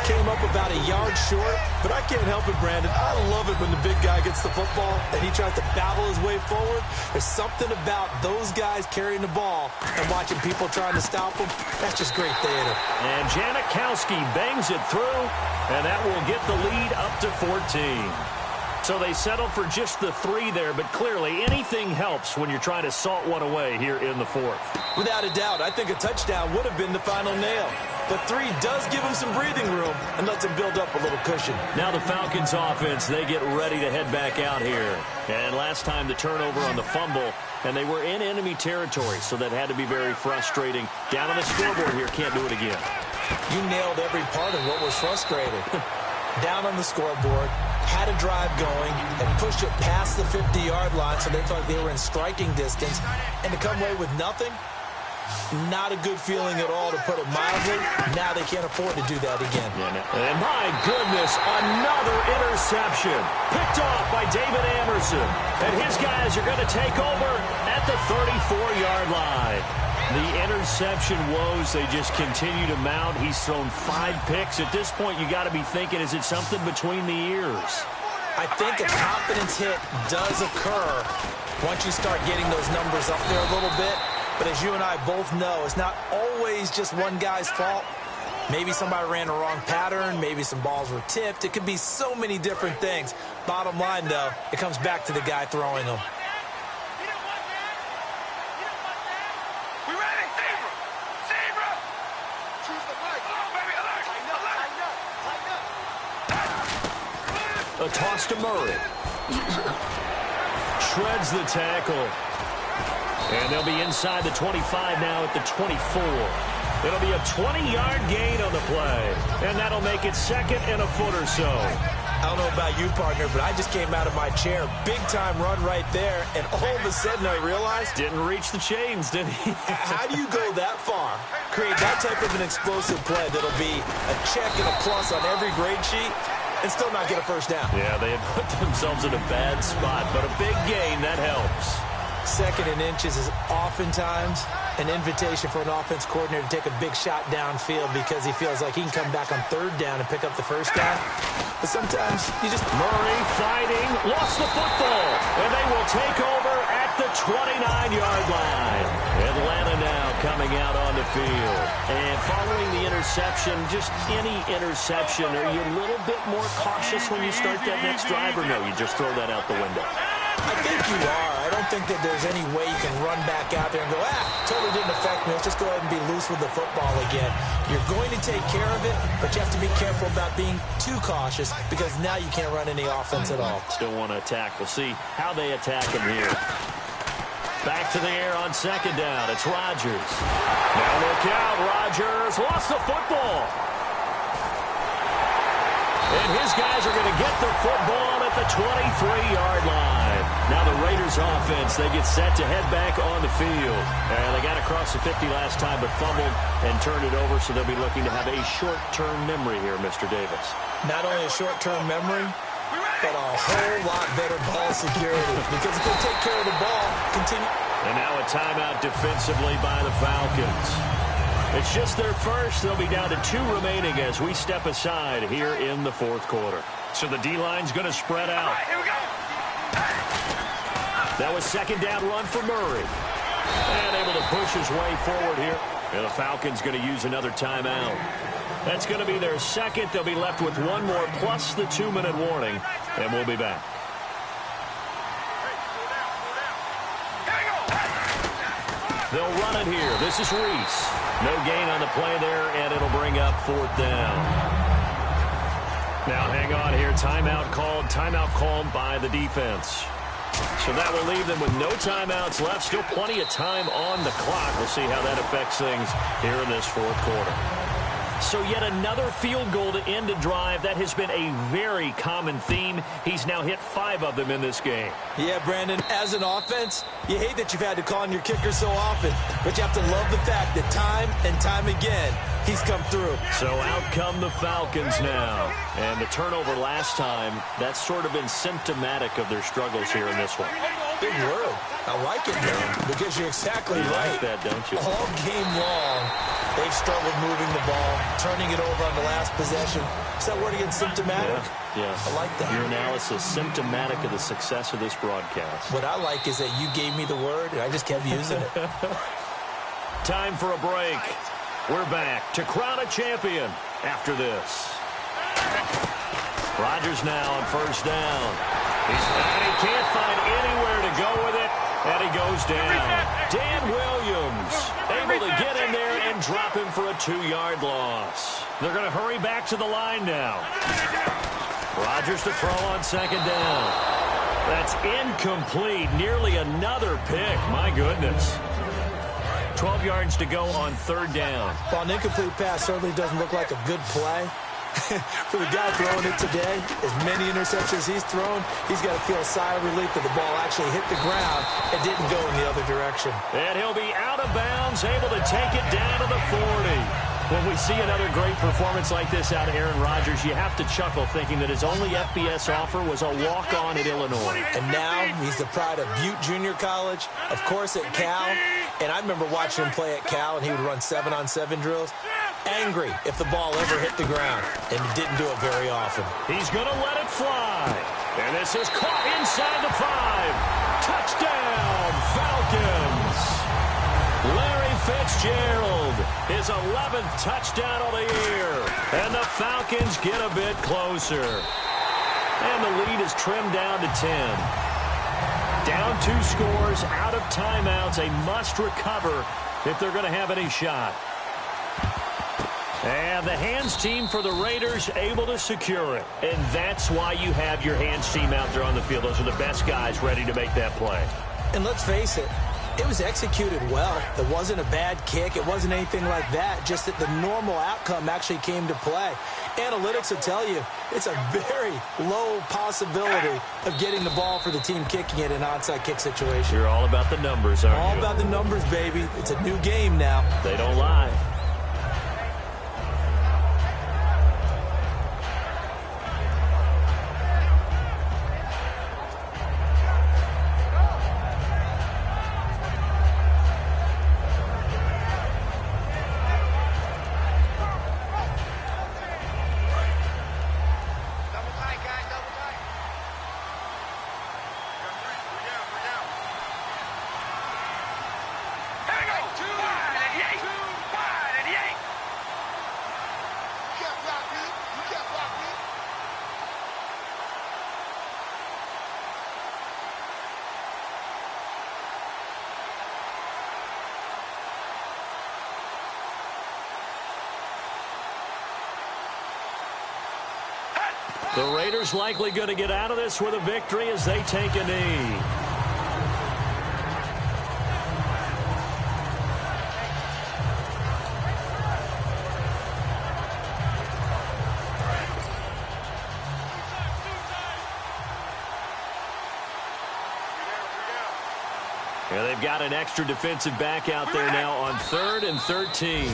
Came up about a yard short, but I can't help it, Brandon. I love it when the big guy gets the football and he tries to battle his way forward. There's something about those guys carrying the ball and watching people trying to stop them. That's just great theater. And Janikowski bangs it through, and that will get the lead up to 14. So they settle for just the 3 there, but clearly anything helps when you're trying to salt one away here in the 4th. Without a doubt, I think a touchdown would have been the final nail. But 3 does give them some breathing room and lets them build up a little cushion. Now the Falcons offense, they get ready to head back out here. And last time the turnover on the fumble, and they were in enemy territory, so that had to be very frustrating. Down on the scoreboard here, can't do it again. You nailed every part of what was frustrating. Down on the scoreboard, had a drive going, and pushed it past the 50-yard line so they thought they were in striking distance, and to come away with nothing, not a good feeling at all, to put it mildly. Now they can't afford to do that again. And my goodness, another interception. Picked off by David Amerson. And his guys are going to take over at the 34-yard line. The interception woes, they just continue to mount. He's thrown 5 picks. At this point, you got to be thinking, is it something between the ears? I think a confidence hit does occur once you start getting those numbers up there a little bit. But as you and I both know, it's not always just one guy's fault. Maybe somebody ran a wrong pattern. Maybe some balls were tipped. It could be so many different things. Bottom line, though, it comes back to the guy throwing them. A toss to Murray. Shreds the tackle. And they'll be inside the 25 now at the 24. It'll be a 20-yard gain on the play, and that'll make it second and a foot or so. I don't know about you, partner, but I just came out of my chair. Big-time run right there, and all of a sudden I realized... Didn't reach the chains, did he? How do you go that far? Create that type of an explosive play that'll be a check and a plus on every grade sheet and still not get a first down. Yeah, they had put themselves in a bad spot, but a big gain, that helps. Second and inches is oftentimes an invitation for an offense coordinator to take a big shot downfield because he feels like he can come back on third down and pick up the first down. But sometimes you just... Murray fighting, lost the football, and they will take over at the 29-yard line. Atlanta now coming out on the field. And following the interception, just any interception, are you a little bit more cautious when you start that next drive, or no, you just throw that out the window? I think you are. I don't think that there's any way you can run back out there and go, totally didn't affect me. Let's just go ahead and be loose with the football again. You're going to take care of it, but you have to be careful about being too cautious because now you can't run any offense at all. Still want to attack. We'll see how they attack him here. Back to the air on second down. It's Rodgers. Now look out. Rodgers lost the football. And his guys are going to get the football at the 23-yard line. Now the Raiders offense, they get set to head back on the field. And they got across the 50 last time, but fumbled and turned it over, so they'll be looking to have a short-term memory here, Mr. Davis. Not only a short-term memory, but a whole lot better ball security. Because if they take care of the ball, continue. And now a timeout defensively by the Falcons. It's just their first. They'll be down to 2 remaining as we step aside here in the fourth quarter. So the D-line's going to spread out. Here we go. That was second down run for Murray. And able to push his way forward here. And the Falcons going to use another timeout. That's going to be their second. They'll be left with one more plus the 2-minute warning. And we'll be back. They'll run it here. This is Reese. No gain on the play there, and it'll bring up fourth down. Now hang on here. Timeout called by the defense. So that will leave them with no timeouts left. Still plenty of time on the clock. We'll see how that affects things here in this fourth quarter. So yet another field goal to end a drive. That has been a very common theme. He's now hit 5 of them in this game. Yeah, Brandon, as an offense, you hate that you've had to call on your kicker so often, but you have to love the fact that time and time again, he's come through. So out come the Falcons now. And the turnover last time, that's sort of been symptomatic of their struggles here in this one. Big word. I like it, man, because you're exactly right. Like that, don't you? All game long, they've struggled moving the ball, turning it over on the last possession. Is that word again, symptomatic? Yeah. I like that. Your analysis, symptomatic of the success of this broadcast. What I like is that you gave me the word, and I just kept using it. Time for a break. We're back to crown a champion after this. Rodgers now on first down. He can't find anywhere to go with it, and he goes down. Dan Williams able to get in there and drop him for a 2-yard loss. They're going to hurry back to the line now. Rodgers to throw on second down. That's incomplete. Nearly another pick. My goodness. 12 yards to go on third down. Well, an incomplete pass certainly doesn't look like a good play. For the guy throwing it today, as many interceptions he's thrown, he's got to feel a sigh of relief that the ball actually hit the ground and didn't go in the other direction. And he'll be out of bounds, able to take it down to the 40. When we see another great performance like this out of Aaron Rodgers, you have to chuckle thinking that his only FBS offer was a walk-on at Illinois. And now he's the pride of Butte Junior College, of course at Cal. And I remember watching him play at Cal, and he would run 7-on-7 drills. Angry if the ball ever hit the ground, and he didn't do it very often. He's going to let it fly. And this is caught inside the 5. Touchdown, Falcons. Larry Fitzgerald, his 11th touchdown of the year. And the Falcons get a bit closer. And the lead is trimmed down to 10. Down 2 scores, out of timeouts, a must recover if they're going to have any shot. And the hands team for the Raiders able to secure it. And that's why you have your hands team out there on the field. Those are the best guys ready to make that play. And let's face it, It was executed well. It wasn't a bad kick. It wasn't anything like that. Just that the normal outcome actually came to play. Analytics will tell you it's a very low possibility of getting the ball for the team kicking it in an onside kick situation. You're all about the numbers, aren't you? All about the numbers, baby. It's a new game now. They don't lie. The Raiders likely going to get out of this with a victory as they take a knee. And they've got an extra defensive back out there now on 3rd and 13.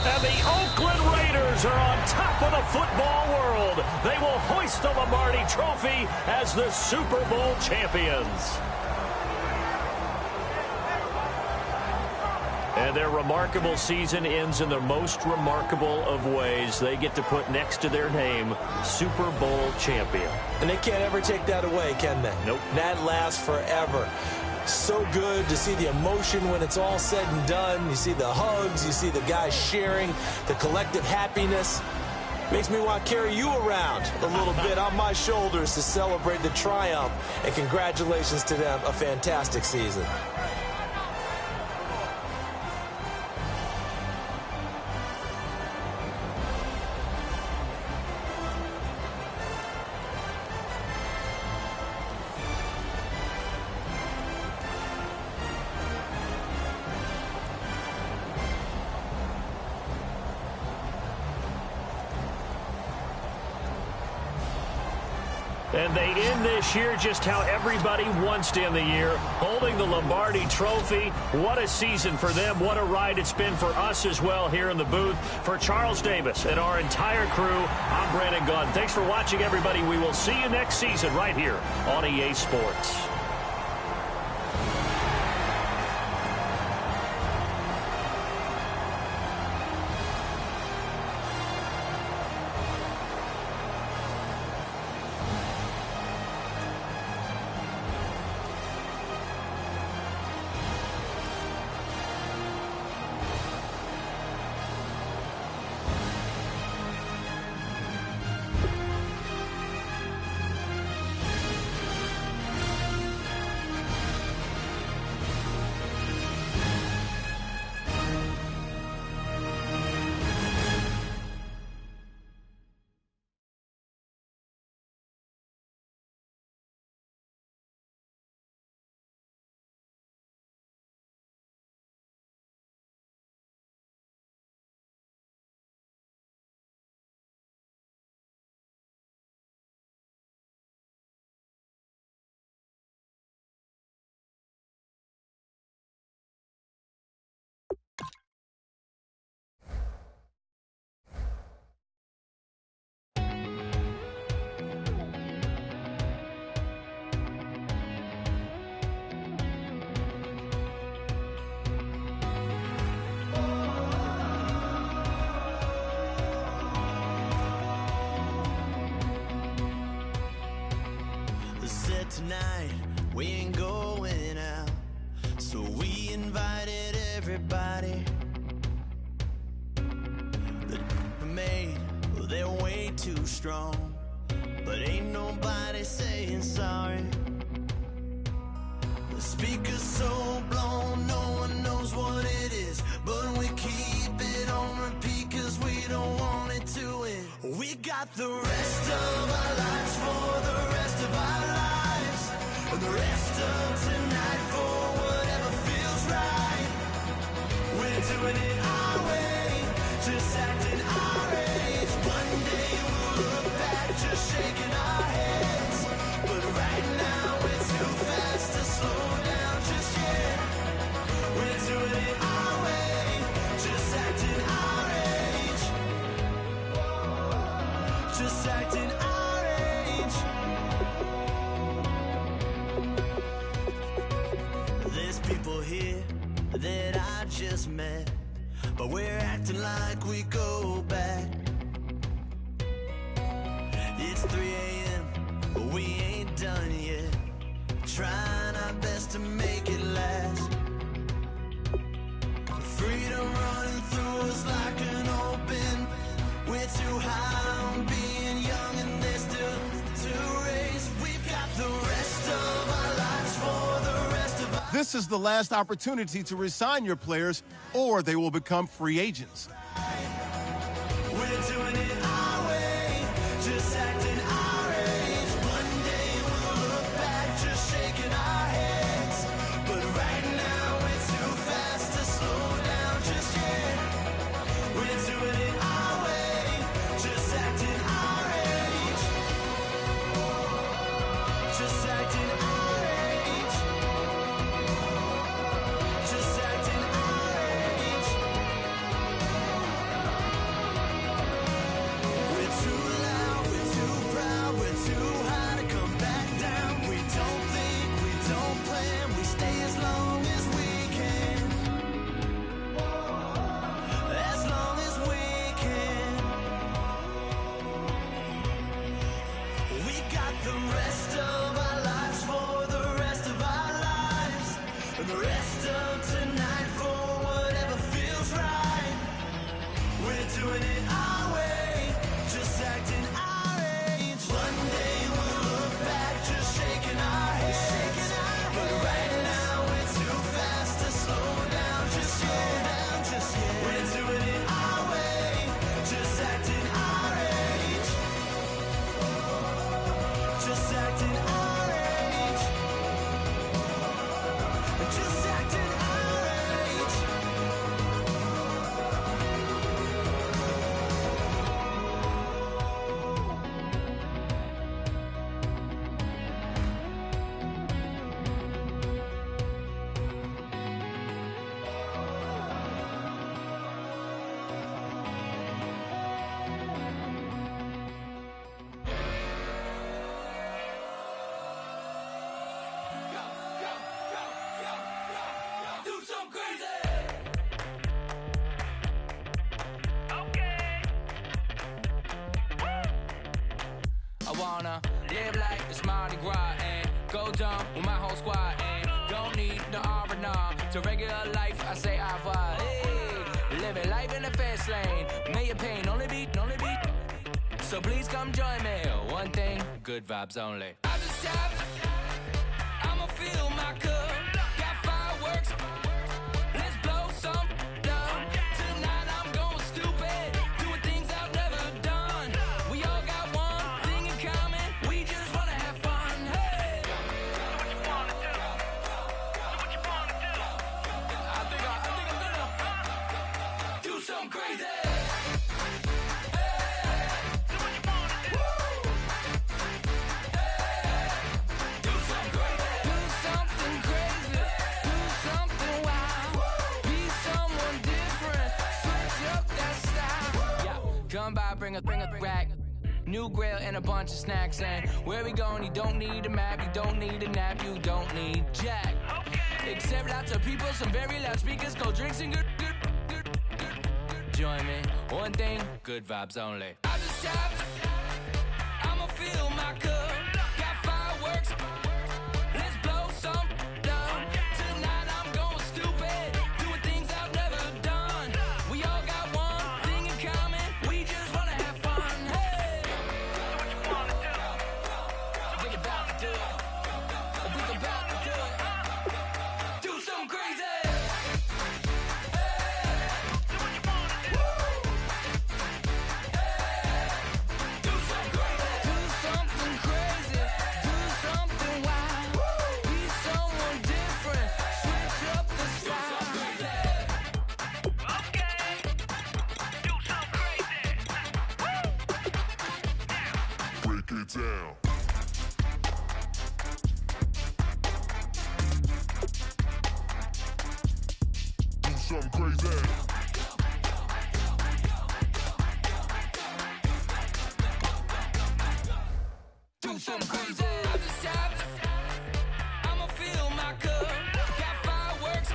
And the Oakland Raiders are on top of the football world. They will hoist the Lombardi Trophy as the Super Bowl champions. And their remarkable season ends in the most remarkable of ways. They get to put next to their name, Super Bowl champion. And they can't ever take that away, can they? Nope. That lasts forever. So good to see the emotion when it's all said and done. You see the hugs, you see the guys sharing, the collective happiness. Makes me want to carry you around a little bit on my shoulders to celebrate the triumph. And congratulations to them, a fantastic season. And they end this year just how everybody wants to end the year, holding the Lombardi Trophy. What a season for them. What a ride it's been for us as well here in the booth. For Charles Davis and our entire crew, I'm Brandon Gaudin. Thanks for watching, everybody. We will see you next season right here on EA Sports. Tonight we ain't going out, so we invited everybody. The made, well, they're way too strong, but ain't nobody saying sorry. The speaker's so blown, no one knows what it is, but we keep it on repeat 'cause we don't want We got the rest of our lives for the rest of our lives, and the rest of tonight for whatever feels right. We're doing it our way, just acting our age. One day we'll look back, just shaking our heads, but right now we're too fast to slow down just yet. We're doing it our way, just acting our age, just acting our age. There's people here that I just met, but we're acting like we go back. It's 3 a.m., but we ain't done yet, trying our best to make it last. Freedom running through us like an open. We're too high on being young, and there's still to race. We've got the rest of our lives for the rest of our. This is the last opportunity to resign your players, or they will become free agents. We're doing it our way, just acting our age. One day we'll look back, just shaking our heads, but right now we're too fast to slow down just yet. We're doing it our way, just acting our age, just acting our age, just acting our age. We're too loud, we're too proud, we're too high to come back down. We don't think, we don't plan, we stay as long as we can, as long as we can. We got the rest of our lives for the rest of our lives, and the rest of tonight for whatever feels right. We're doing it our way, just acting our age. One day we'll look back, just shaking our heads, but right now we're too fast to slow down just yet. We're doing it our way, just acting our age, just acting our age, just acting our age. Do some crazy. I wanna live like it's Mardi Gras and go dumb with my whole squad and don't need no R&R to regular life. I say au revoir. Hey, living life in the fast lane. May your pain only be. So please come join me. One thing, good vibes only. I just tap. I'ma fill my cup. Got fireworks. Let's blow some down. Tonight I'm going stupid. Doing things I've never done. We all got one thing in common. We just wanna have fun. Hey. Do what you wanna do. Do what you wanna do. I think I'm gonna do something crazy. Come by, bring a rack. New grill and a bunch of snacks. And where we going, you don't need a map, you don't need a nap, you don't need jack. Except lots of people, some very loud speakers, cold drinks and good. Join me, one thing, good vibes only. I just tap, I'ma fill my cup. Got fireworks, let's blow some down. Tonight I'm going stupid, doing things I've never done. We all got one thing in common, we just wanna have fun. Hey, do what you wanna do. Think about to do it. Think about to do it. Do something crazy. Do what you wanna do. Do it down. Do something crazy. Do something crazy. I just tapped. I'ma fill my cup. Got fireworks.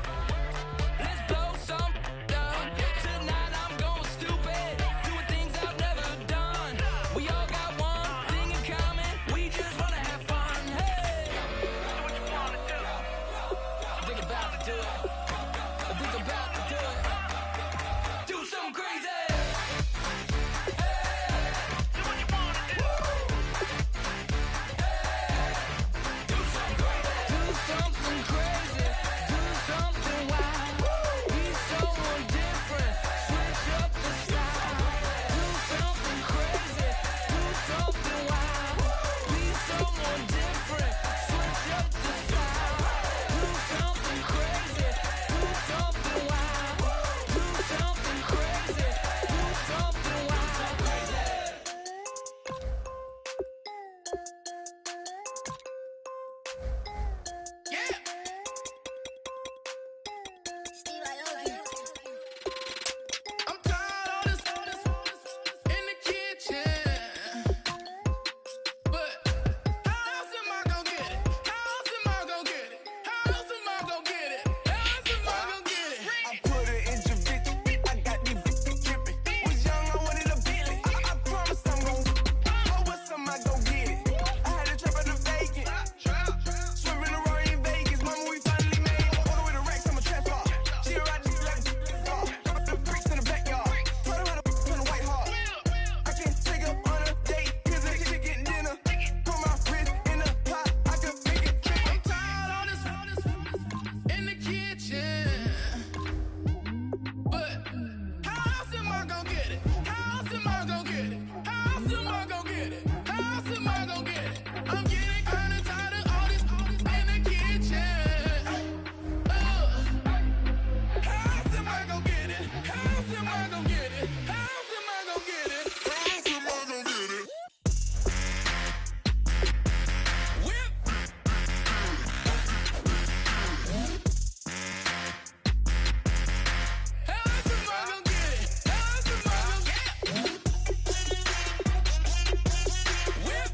Let's blow some up. Tonight I'm going stupid. Doing things I've never done. We all got one thing in common. We just wanna have fun. Hey! Do what you wanna do. I think about to do it. I think about to do it. Do something crazy. Something crazy, do something wild. Be someone different, switch up the style. Do something crazy, do something wild. Be someone different, switch up the style. Do something crazy, do something wild. Do something crazy, do something wild. I'm tired of this in the kitchen. But how else am I gonna get it? How else am I gonna get it? How else am I gonna get it? How else am I gonna get it? I put it in your bitch. I got these bitches dripping. Was young, I wanted a Bentley. I promise I'm gon' oh, what's some I gon' get it. I had a trap at the vacant. Swerving around in Vegas. Mama, we finally made it. On the way to racks, I'm a trap car. She a ride like the bricks in the backyard. Told her how to put a white heart. I can take her on a date. Here's a chicken dinner. Put my wrist in the pot. I can make it trip. I'm tired of this in the kitchen. But how else am I gonna get it? How else am I gonna get it? How else am I gonna get it? How else am I gonna get it? I'm getting kinda tired of all this in the kitchen. How else am I gonna get it? How else am I gonna get it? How else am I gonna get it? How else am I gon' get it? Whip. How else am I gonna get it? How else am I gonna get it? Whip.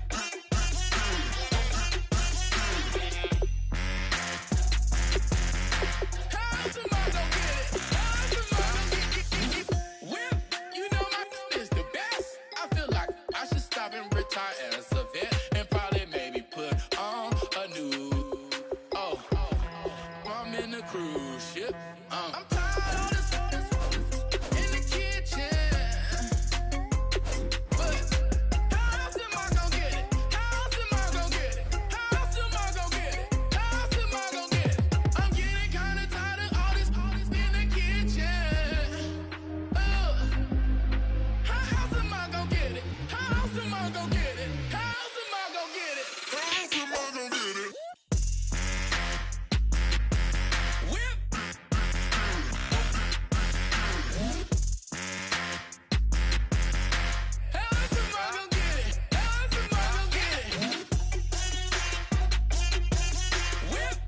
How else am I gonna get it? How else am I gonna get it? Whip. You know my is the best. I feel like I should stop and retire as a vet and probably maybe put on a new. Oh, I'm in a cruise ship. I'm tired of this in the kitchen. But how else am I gonna get it? How else am I gonna get it? How else am I gonna get it? How else am I gonna get it? I'm getting kinda tired of all this in the kitchen. How else am I gonna get it? How else am I gonna get it? How else am I gonna get it? How else am I gon' get it? Whip. How else am I gonna get it? How else am I gonna get it? Whip.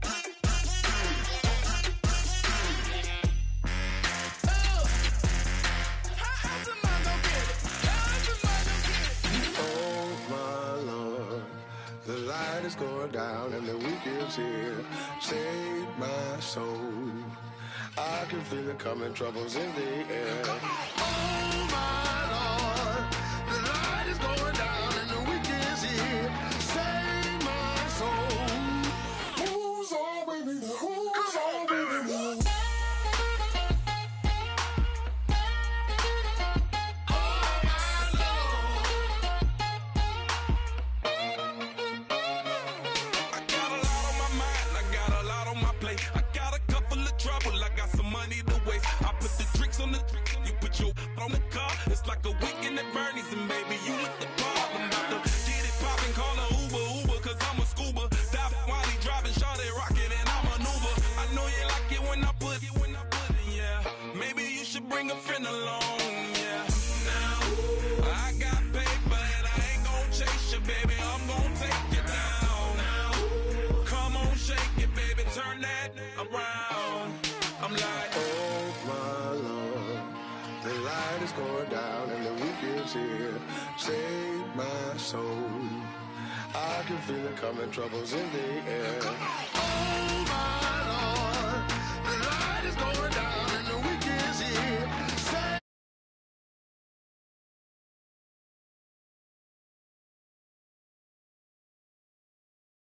How else am I gonna get it? How else am I gonna get it? Oh my Lord, the light is going down and the week is here. Save my soul. I can feel it coming, troubles in the air. Oh my Lord, the light is going down and the week is here. Save my soul. Who's all with me? Who's all with me? I got a lot on my mind, I got a lot on my plate. I got a couple of trouble, I got some money to waste. I put the drinks on the you put your on the car. It's like a weekend at Bernie's, and baby, you look the part. I'm about to get it poppin', call a Uber, cause I'm a scuba. Dive while he driving, shot it, rocket, and I maneuver. I know you like it when I put it, yeah. Maybe you should bring a friend along, yeah. Now, I got paper and I ain't gon' chase you, baby. is here. Save my soul. I can feel it coming, troubles in the air. Oh my Lord, the light is going down.